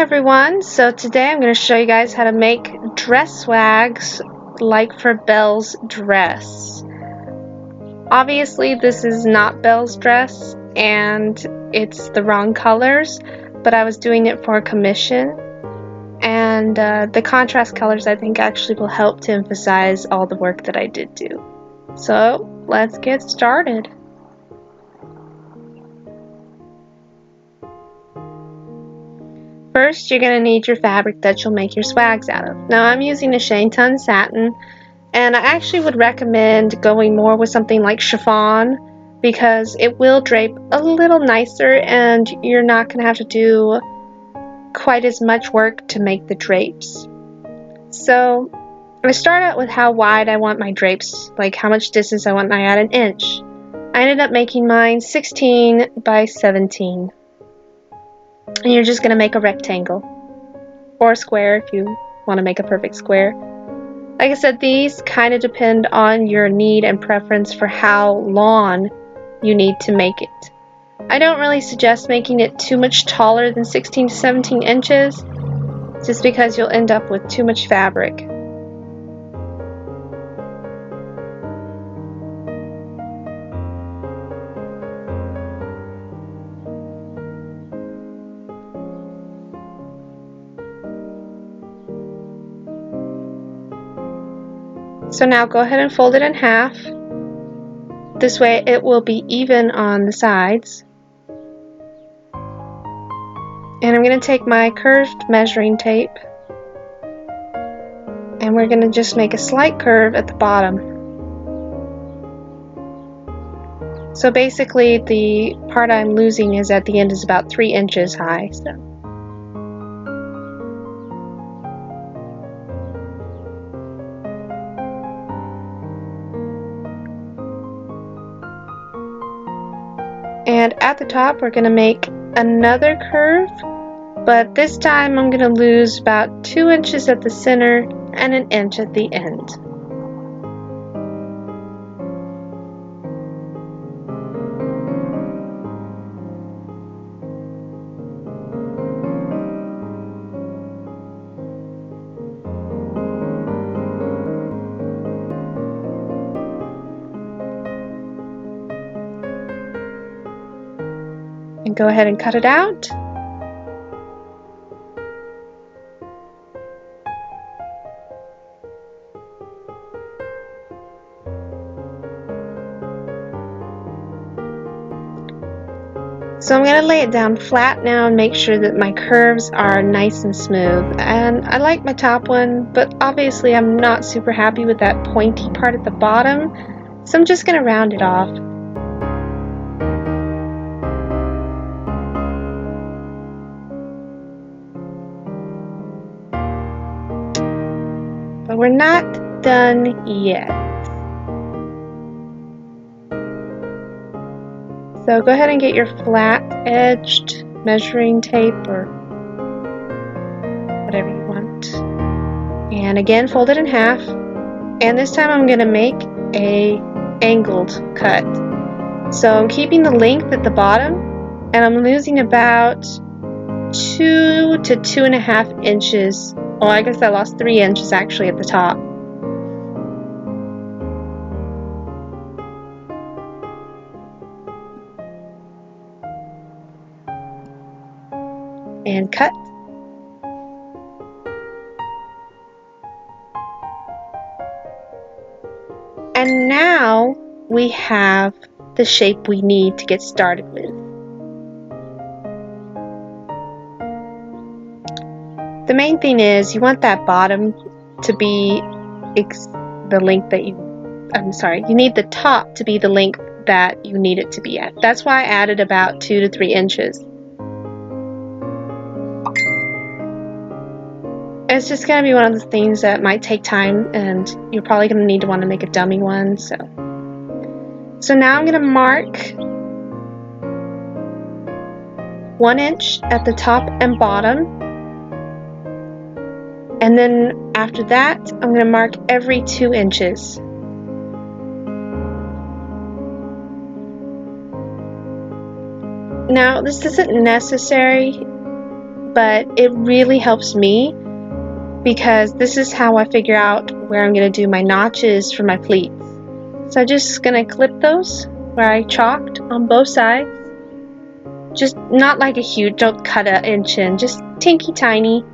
everyone, so today I'm going to show you guys how to make dress swags like for Belle's dress. Obviously this is not Belle's dress and it's the wrong colors, but I was doing it for a commission, and the contrast colors I think actually will help to emphasize all the work that I did do. So let's get started. First, you're going to need your fabric that you'll make your swags out of. Now, I'm using a Shantung satin, and I actually would recommend going more with something like chiffon because it will drape a little nicer and you're not going to have to do quite as much work to make the drapes. So, I start out with how wide I want my drapes, like how much distance I want mine at an inch. I ended up making mine 16 by 17. And you're just going to make a rectangle or a square if you want to make a perfect square. Like I said, these kind of depend on your need and preference for how long you need to make it. I don't really suggest making it too much taller than 16 to 17 inches just because you'll end up with too much fabric. So now go ahead and fold it in half. This way it will be even on the sides. And I'm going to take my curved measuring tape and we're going to just make a slight curve at the bottom. So basically the part I'm losing is at the end is about 3 inches high. And at the top we're going to make another curve, but this time I'm going to lose about 2 inches at the center and an inch at the end. And go ahead and cut it out. So I'm going to lay it down flat now and make sure that my curves are nice and smooth. And I like my top one, but obviously I'm not super happy with that pointy part at the bottom, so I'm just going to round it off. But we're not done yet. So go ahead and get your flat edged measuring tape or whatever you want. And again, fold it in half. And this time I'm going to make a angled cut. So I'm keeping the length at the bottom and I'm losing about 2 to 2.5 inches. Well, I guess I lost 3 inches actually at the top. And cut. And now we have the shape we need to get started with. The main thing is you want that bottom to be the length that you need the top to be the length that you need it to be at. That's why I added about 2 to 3 inches. It's just going to be one of the things that might take time and you're probably going to need to want to make a dummy one. So now I'm going to mark 1 inch at the top and bottom. And then after that, I'm going to mark every 2 inches. Now, this isn't necessary, but it really helps me because this is how I figure out where I'm going to do my notches for my pleats. So I'm just going to clip those where I chalked on both sides. Just not like a huge, don't cut an inch in, just tinky tiny.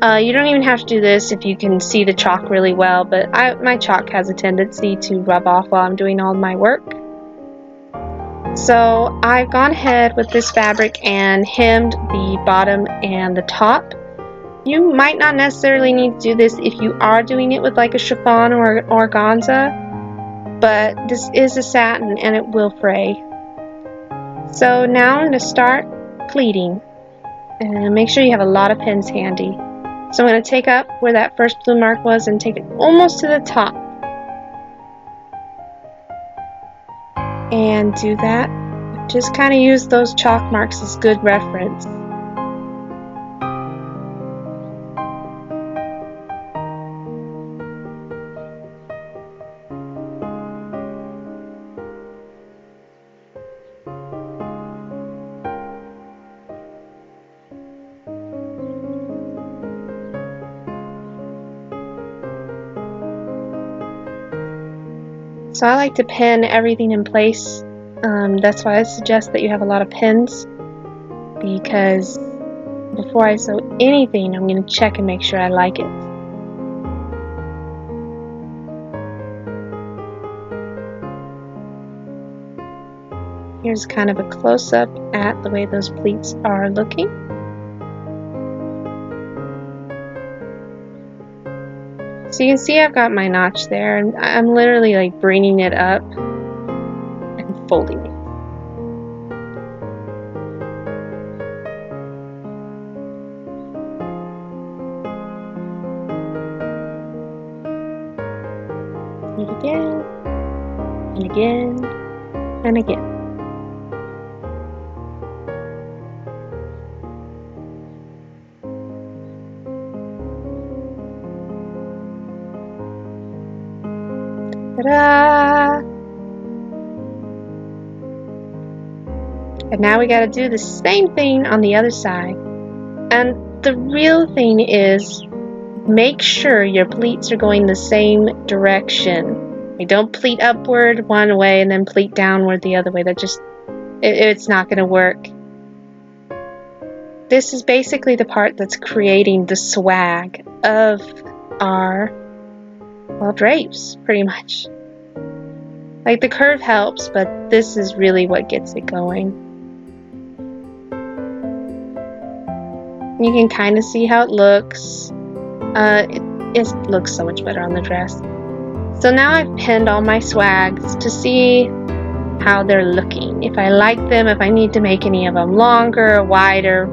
You don't even have to do this if you can see the chalk really well, but my chalk has a tendency to rub off while I'm doing all my work. So I've gone ahead with this fabric and hemmed the bottom and the top. You might not necessarily need to do this if you are doing it with like a chiffon or organza, but this is a satin and it will fray. So now I'm going to start pleating, and make sure you have a lot of pins handy. So I'm going to take up where that first blue mark was and take it almost to the top. And do that. Just kind of use those chalk marks as good reference. So I like to pin everything in place. That's why I suggest that you have a lot of pins, because before I sew anything, I'm going to check and make sure I like it. Here's kind of a close-up at the way those pleats are looking. So you can see I've got my notch there, and I'm literally like bringing it up and folding it. And again, and again, and again. Ta-da! And now we gotta do the same thing on the other side. And the real thing is, make sure your pleats are going the same direction. You don't pleat upward one way and then pleat downward the other way. That just, it's not gonna work. This is basically the part that's creating the swag of our, well, drapes, pretty much. Like, the curve helps, but this is really what gets it going. You can kind of see how it looks. It looks so much better on the dress. So now I've pinned all my swags to see how they're looking. If I like them, if I need to make any of them longer or wider,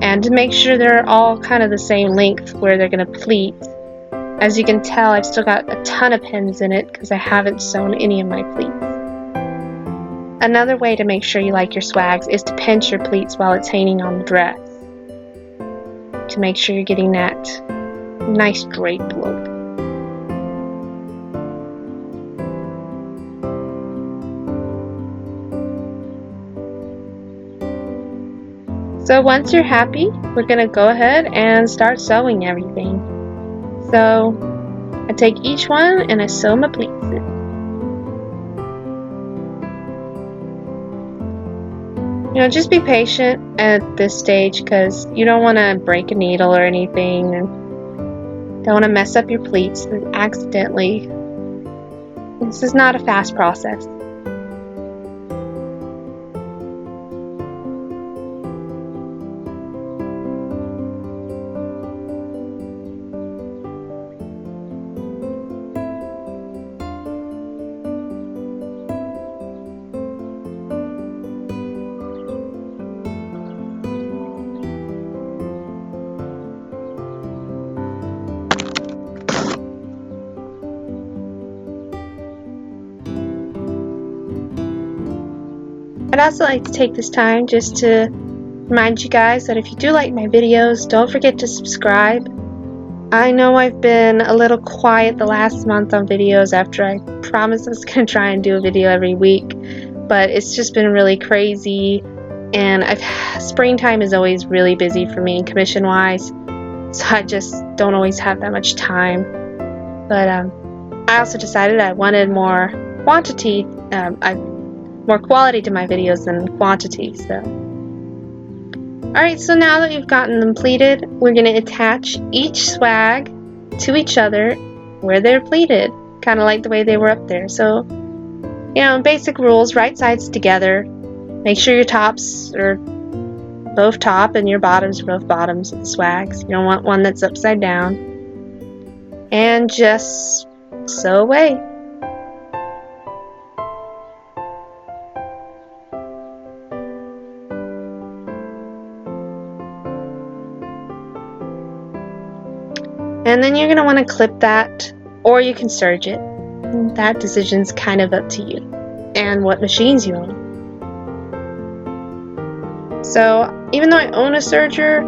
and to make sure they're all kind of the same length where they're going to pleat. As you can tell, I've still got a ton of pins in it because I haven't sewn any of my pleats. Another way to make sure you like your swags is to pinch your pleats while it's hanging on the dress, to make sure you're getting that nice drape look. So once you're happy, we're going to go ahead and start sewing everything. So I take each one and I sew my pleats in. You know, just be patient at this stage because you don't want to break a needle or anything, and don't want to mess up your pleats accidentally. This is not a fast process. I'd also like to take this time just to remind you guys that if you do like my videos, don't forget to subscribe. I know I've been a little quiet the last month on videos after I promised I was going to try and do a video every week, but it's just been really crazy and springtime is always really busy for me commission wise, so I just don't always have that much time. But I also decided I wanted more quantity, more quality to my videos than quantity. So alright, so now that we've gotten them pleated, we're going to attach each swag to each other where they're pleated, kind of like the way they were up there. So, you know, basic rules: right sides together, make sure your tops are both top and your bottoms are both bottoms of the swags. You don't want one that's upside down. And just sew away. And then you're going to want to clip that, or you can serge it. That decision's kind of up to you and what machines you own. So even though I own a serger,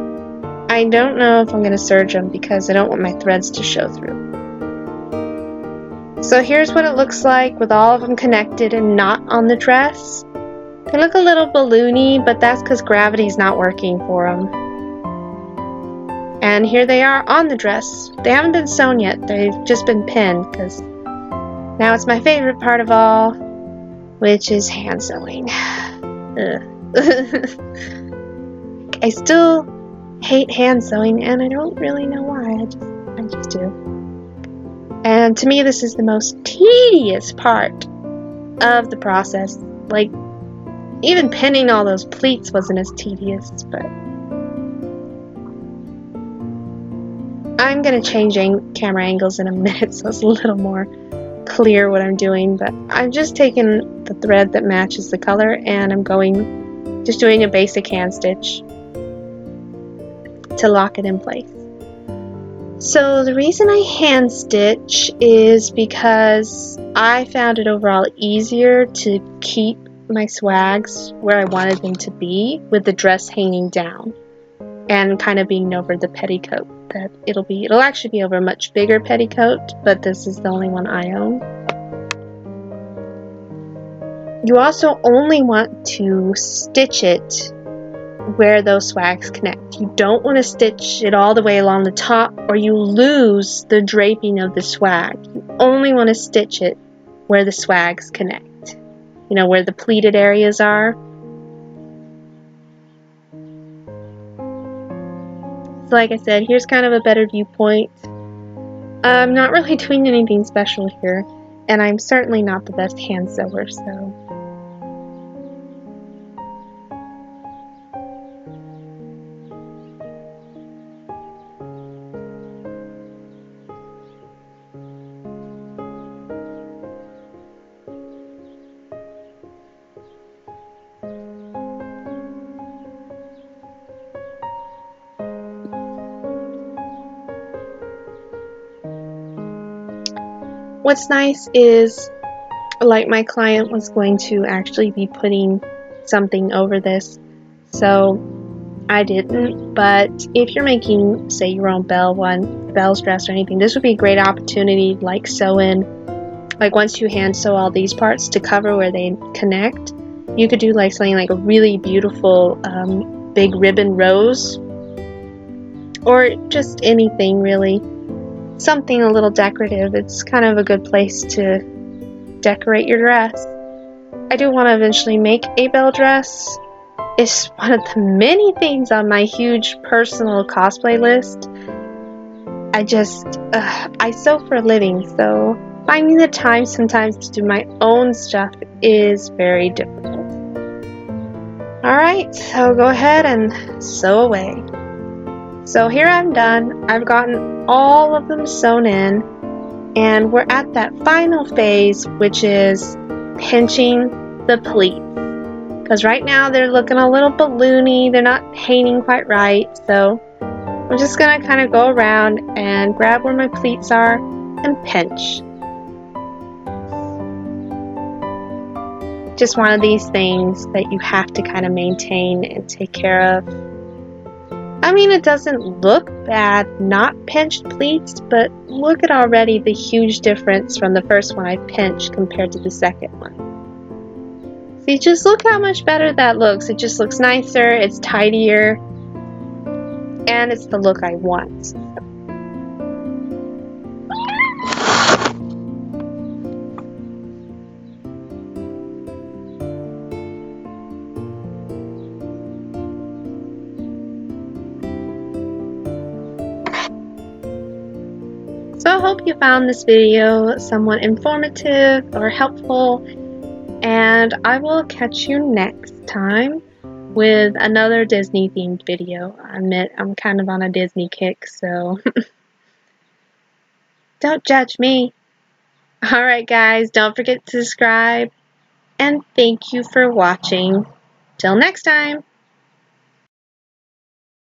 I don't know if I'm going to serge them because I don't want my threads to show through. So here's what it looks like with all of them connected and not on the dress. They look a little balloony, but that's because gravity's not working for them. And here they are on the dress. They haven't been sewn yet, they've just been pinned, because now it's my favorite part of all, which is hand sewing. I still hate hand sewing, and I don't really know why. I just do. And to me, this is the most tedious part of the process. Like, even pinning all those pleats wasn't as tedious, but I'm going to change camera angles in a minute so it's a little more clear what I'm doing, but I'm just taking the thread that matches the color and I'm just doing a basic hand stitch to lock it in place. So the reason I hand stitch is because I found it overall easier to keep my swags where I wanted them to be with the dress hanging down and kind of being over the petticoat. That it'll actually be over a much bigger petticoat, but this is the only one I own. You also only want to stitch it where those swags connect. You don't want to stitch it all the way along the top or you lose the draping of the swag. You only want to stitch it where the swags connect. You know, where the pleated areas are. So like I said, here's kind of a better viewpoint. I'm not really doing anything special here, and I'm certainly not the best hand sewer, so what's nice is, like, my client was going to actually be putting something over this, so I didn't. But if you're making, say, your own Belle's dress or anything, this would be a great opportunity, like sew in, like once you hand sew all these parts to cover where they connect, you could do like something like a really beautiful big ribbon rose, or just anything really. Something a little decorative. It's kind of a good place to decorate your dress. I do want to eventually make a Belle dress. It's one of the many things on my huge personal cosplay list. I sew for a living, so finding the time sometimes to do my own stuff is very difficult. Alright, so go ahead and sew away. So here I'm done. I've gotten all of them sewn in, and we're at that final phase, which is pinching the pleats. Because right now they're looking a little balloony, they're not hanging quite right, so I'm just going to kind of go around and grab where my pleats are and pinch. Just one of these things that you have to kind of maintain and take care of. I mean, it doesn't look bad not pinched pleats, but look at already the huge difference from the first one I pinched compared to the second one. just look how much better that looks. It just looks nicer, it's tidier, and it's the look I want. So I hope you found this video somewhat informative or helpful, and I will catch you next time with another Disney themed video. I admit I'm kind of on a Disney kick, so don't judge me. Alright guys, don't forget to subscribe, and thank you for watching. Till next time!